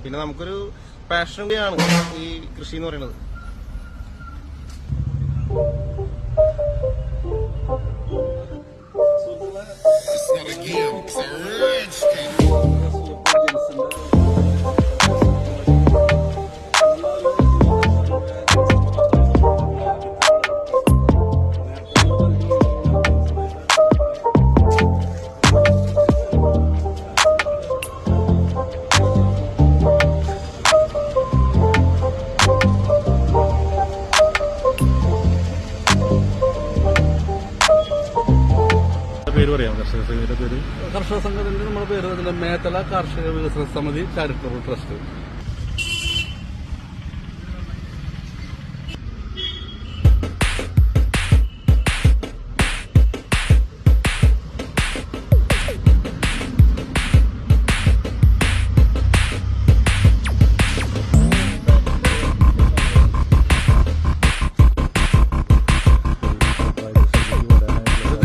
പിന്നെ നമുക്കൊരു പാഷൻ കൂടിയാണ് ഈ കൃഷി എന്ന് പറയുന്നത്. കർഷക സംഘത്തിന്റെ നമ്മുടെ പേര് മേത്തല കാർഷിക വികസന സമിതി ചാരിറ്റബിൾ ട്രസ്റ്റ്.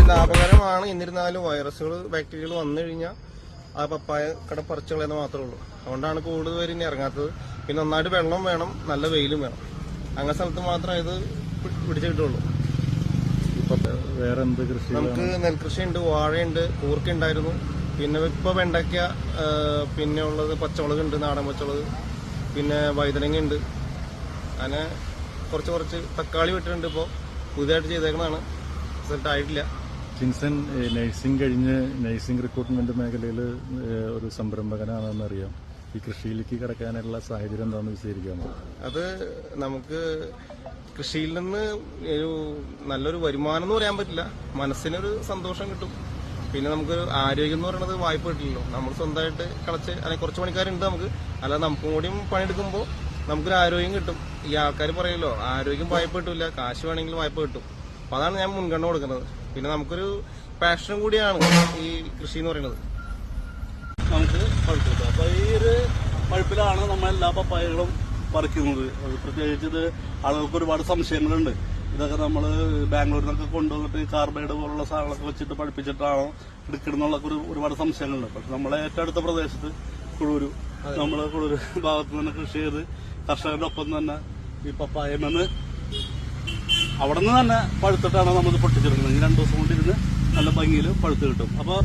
ലാഭകരമാണ്. എന്നിരുന്നാലും വൈറസുകൾ ബാക്ടീരിയകൾ വന്നു കഴിഞ്ഞാൽ ആ പപ്പായ കട പറിച്ചു കളയുന്നത് മാത്രമേ ഉള്ളൂ. അതുകൊണ്ടാണ് കൂടുതൽ പേര് ഇനി ഇറങ്ങാത്തത്. പിന്നെ നന്നായിട്ട് വെള്ളം വേണം, നല്ല വെയിലും വേണം. അങ്ങനെ സ്ഥലത്ത് മാത്രമേ ഇത് പിടിച്ചു കിട്ടുള്ളൂ. വേറെ എന്ത് കൃഷി? നമുക്ക് നെൽകൃഷിയുണ്ട്, വാഴയുണ്ട്, കൂർക്കുണ്ടായിരുന്നു. പിന്നെ ഇപ്പൊ വെണ്ടയ്ക്ക, പിന്നെ ഉള്ളത് പച്ചമുളക് ഉണ്ട്, നാടൻ പച്ചമുളക്, പിന്നെ വഴുതനങ്ങ ഉണ്ട്. അങ്ങനെ കുറച്ച് തക്കാളി വിട്ടിട്ടുണ്ട്. ഇപ്പോൾ പുതിയതായിട്ട് ചെയ്തേക്കുന്നതാണ്, റിസൾട്ട് ആയിട്ടില്ല. ജിൻസൺ നഴ്സിംഗ് കഴിഞ്ഞ് നഴ്സിംഗ് റിക്രൂട്ട്മെന്റ് മേഖലയിൽ ഒരു സംരംഭകനാണെന്നറിയാം. ഈ കൃഷിയിലേക്ക് കിടക്കാനുള്ള സാഹചര്യം എന്താണെന്ന് വിശദീകരിക്കാമോ? അത് നമുക്ക് കൃഷിയിൽ നിന്ന് ഒരു നല്ലൊരു വരുമാനം എന്ന് പറയാൻ പറ്റില്ല, മനസ്സിനൊരു സന്തോഷം കിട്ടും. പിന്നെ നമുക്കൊരു ആരോഗ്യം എന്ന് പറയുന്നത് വായ്പ കിട്ടില്ലല്ലോ. നമ്മൾ സ്വന്തമായിട്ട് കളച്ച് അല്ലെങ്കിൽ കുറച്ച് പണിക്കാരുണ്ട് നമുക്ക്, അല്ലാതെ നമുക്കും കൂടിയും പണിയെടുക്കുമ്പോൾ നമുക്കൊരു ആരോഗ്യം കിട്ടും. ഈ ആൾക്കാർ പറയുമല്ലോ ആരോഗ്യം വായ്പ കിട്ടില്ല, കാശ് വേണമെങ്കിലും വായ്പ കിട്ടും. അപ്പൊ അതാണ് ഞാൻ മുൻഗണന കൊടുക്കുന്നത്. പിന്നെ നമുക്കൊരു പാഷൻ കൂടിയാണ് ഈ കൃഷി എന്ന് പറയുന്നത്. നമുക്ക് പഴുത്തിട്ട് അപ്പൊ ഈ ഒരു പഴുപ്പിലാണ് നമ്മൾ എല്ലാ പപ്പായകളും പറിക്കുന്നത്. പ്രത്യേകിച്ച് ഇത് ആളുകൾക്ക് ഒരുപാട് സംശയങ്ങളുണ്ട്. ഇതൊക്കെ നമ്മൾ ബാംഗ്ലൂരിൽ നിന്നൊക്കെ കൊണ്ടുവന്നിട്ട് കാർബൈഡ് പോലുള്ള സാധനങ്ങളൊക്കെ വെച്ചിട്ട് പഠിപ്പിച്ചിട്ടാണോ എടുക്കണമെന്നുള്ള ഒരുപാട് സംശയങ്ങളുണ്ട്. പക്ഷെ നമ്മളെ ഏറ്റവും അടുത്ത പ്രദേശത്ത് കുളൂര്, നമ്മള് കുളൂര് ഭാഗത്ത് നിന്ന് കൃഷി ചെയ്ത് കർഷകരുടെ ഒപ്പം തന്നെ ഈ പപ്പായമെന്ന് അവിടെ നിന്ന് തന്നെ പഴുത്തിട്ടാണ് നമ്മൾ പൊട്ടിച്ചെടുക്കുന്നത്. ഈ 2 ദിവസം കൊണ്ടിരുന്ന് നല്ല ഭംഗിയിൽ പഴുത്ത് കിട്ടും. അപ്പോൾ